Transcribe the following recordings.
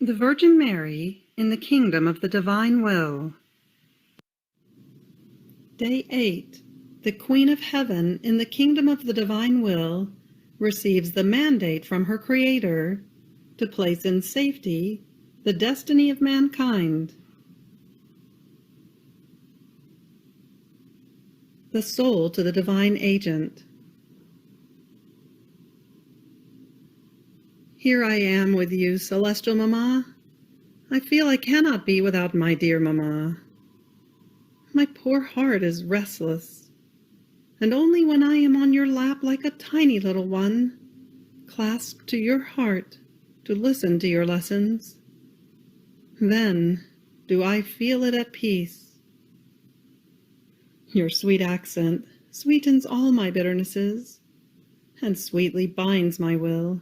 The Virgin Mary in the Kingdom of the Divine Will. Day 8. The Queen of Heaven in the Kingdom of the Divine Will receives the mandate from her Creator to place in safety the destiny of mankind. The Soul to the Divine Agent. Here I am with you, Celestial Mamma. I feel I cannot be without my dear Mamma. My poor heart is restless, and only when I am on your lap like a tiny little one, clasped to your heart to listen to your lessons, then do I feel it at peace. Your sweet accent sweetens all my bitternesses, and sweetly binds my will.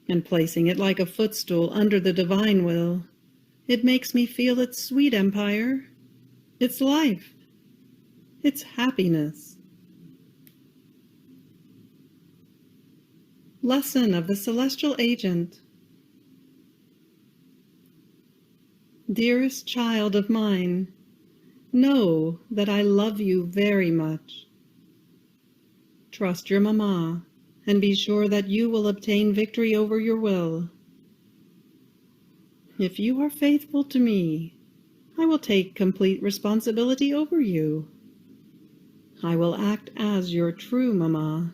And placing it like a footstool under the divine will, it makes me feel its sweet empire, its life, its happiness. Lesson of the Celestial Agent. Dearest child of mine, know that I love you very much. Trust your Mamma, and be sure that you will obtain victory over your will. If you are faithful to me, I will take complete responsibility over you. I will act as your true Mamma.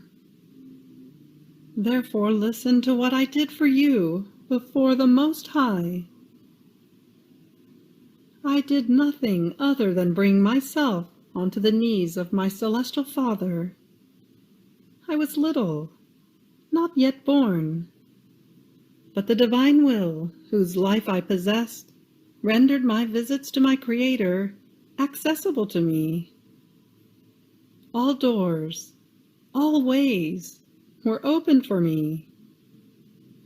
Therefore listen to what I did for you before the Most High. I did nothing other than bring myself onto the knees of my Celestial Father. I was little, not yet born, but the divine will, whose life I possessed, rendered my visits to my Creator accessible to me. All doors, all ways were open for me,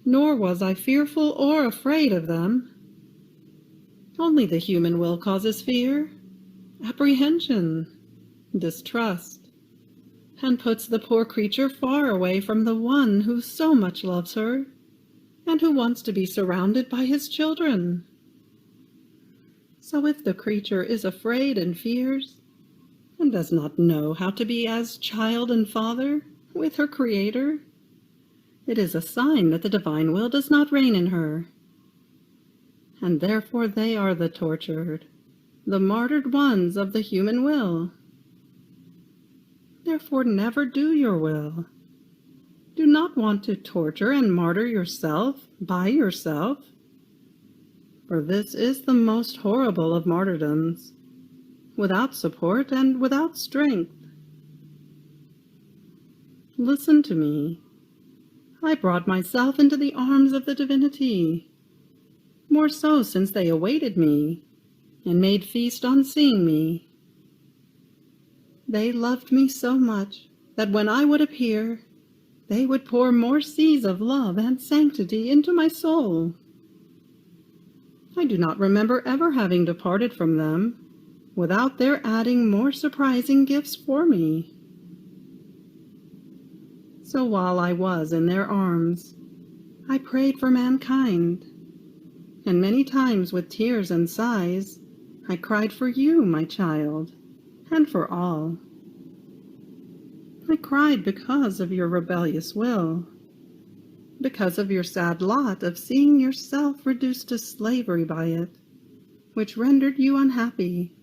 nor was I fearful or afraid of them. Only the human will causes fear, apprehension, distrust, and puts the poor creature far away from the one who so much loves her, and who wants to be surrounded by his children. So if the creature is afraid and fears, and does not know how to be as child and father with her Creator, it is a sign that the divine will does not reign in her. And therefore they are the tortured, the martyred ones of the human will. Therefore never do your will. Do not want to torture and martyr yourself by yourself, for this is the most horrible of martyrdoms, without support and without strength. Listen to me. I brought myself into the arms of the divinity, more so since they awaited me, and made feast on seeing me. They loved me so much that when I would appear, they would pour more seas of love and sanctity into my soul. I do not remember ever having departed from them without their adding more surprising gifts for me. So while I was in their arms, I prayed for mankind, and many times with tears and sighs, I cried for you, my child, and for all. I cried because of your rebellious will, because of your sad lot of seeing yourself reduced to slavery by it, which rendered you unhappy.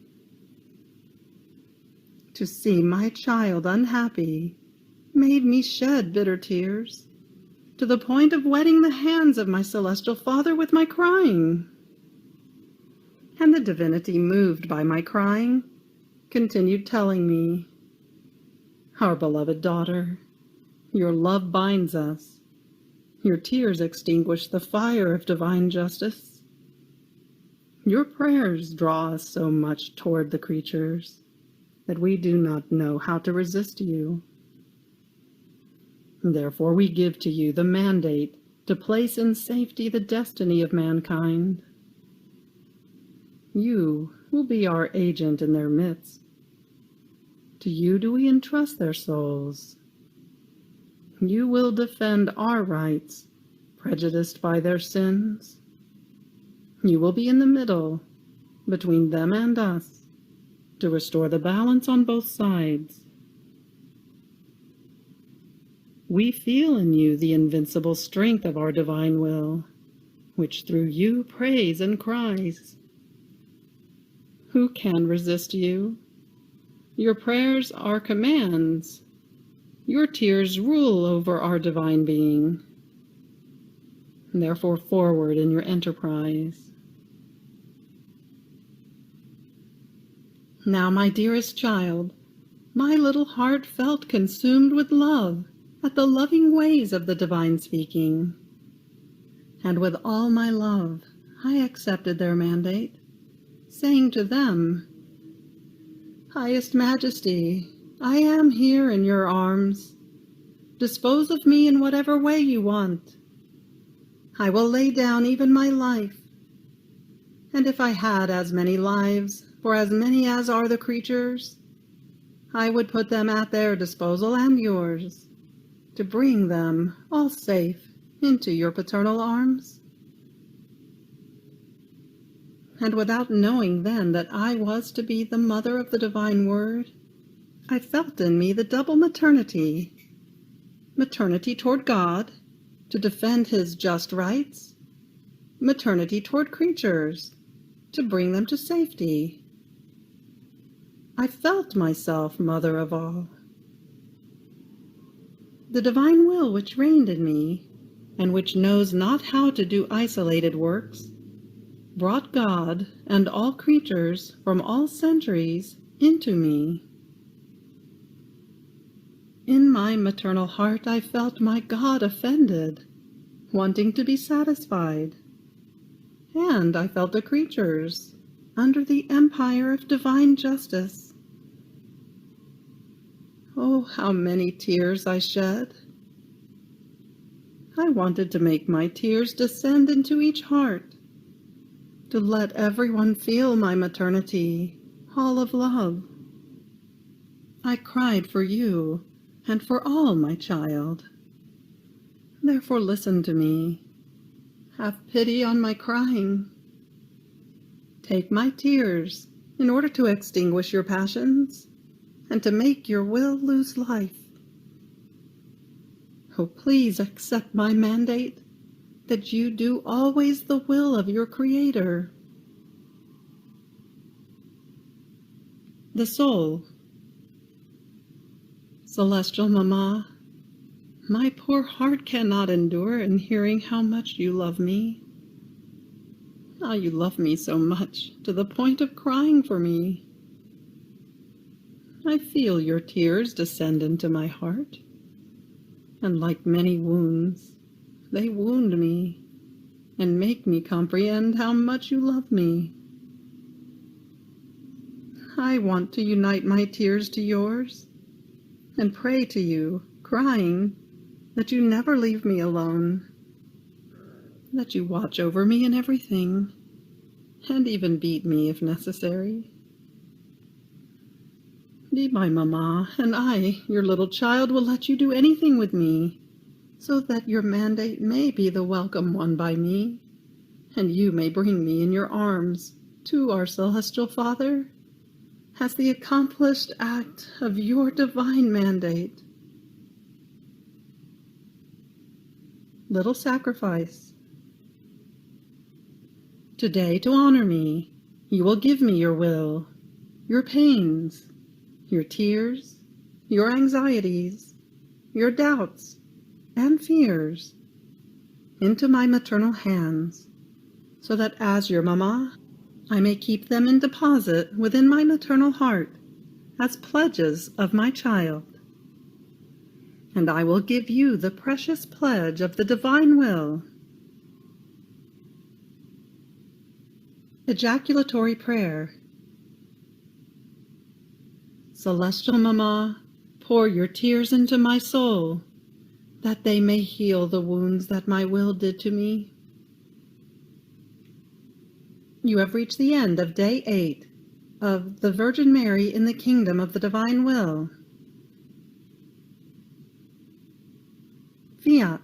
To see my child unhappy made me shed bitter tears, to the point of wetting the hands of my Celestial Father with my crying. And the divinity, moved by my crying, continued telling me, "Our beloved daughter, your love binds us. Your tears extinguish the fire of divine justice. Your prayers draw us so much toward the creatures that we do not know how to resist you. Therefore we give to you the mandate to place in safety the destiny of mankind. You will be our agent in their midst. To you do we entrust their souls. You will defend our rights, prejudiced by their sins, You will be in the middle, between them and us, to restore the balance on both sides. We feel in you the invincible strength of our divine will, which through you prays and cries. Who can resist you? Your prayers are commands. Your tears rule over our divine being. Therefore, forward in your enterprise. Now, my dearest child, my little heart felt consumed with love at the loving ways of the divine speaking. And with all my love, I accepted their mandate, saying to them, Highest Majesty, I am here in your arms. Dispose of me in whatever way you want. I will lay down even my life. And if I had as many lives, for as many as are the creatures, I would put them at their disposal and yours, to bring them, all safe, into your paternal arms. And without knowing then that I was to be the mother of the divine word, I felt in me the double maternity. Maternity toward God, to defend his just rights. Maternity toward creatures, to bring them to safety. I felt myself mother of all. The divine will which reigned in me, and which knows not how to do isolated works, brought God and all creatures from all centuries into me. In my maternal heart I felt my God offended, wanting to be satisfied. And I felt the creatures under the empire of divine justice. Oh, how many tears I shed! I wanted to make my tears descend into each heart, to let everyone feel my maternity, all of love. I cried for you and for all, my child. Therefore listen to me. Have pity on my crying. Take my tears in order to extinguish your passions and to make your will lose life. Oh, please accept my mandate that you do always the will of your Creator. The Soul. Celestial Mamma, my poor heart cannot endure in hearing how much you love me. Ah, you love me so much, to the point of crying for me. I feel your tears descend into my heart, and like many wounds, they wound me and make me comprehend how much you love me. I want to unite my tears to yours, and pray to you, crying, that you never leave me alone, that you watch over me in everything, and even beat me if necessary. Be my mamma, and I, your little child, will let you do anything with me, so that your mandate may be the welcome one by me, and you may bring me in your arms to our Celestial Father, as the accomplished act of your divine mandate. Little sacrifice. Today, to honor me, you will give me your will, your pains, your tears, your anxieties, your doubts, and fears, into my maternal hands, so that as your mamma, I may keep them in deposit within my maternal heart as pledges of my child. And I will give you the precious pledge of the divine will. Ejaculatory prayer. Celestial Mamma, pour your tears into my soul, that they may heal the wounds that my will did to me. You have reached the end of Day 8 of the Virgin Mary in the Kingdom of the Divine Will. Fiat.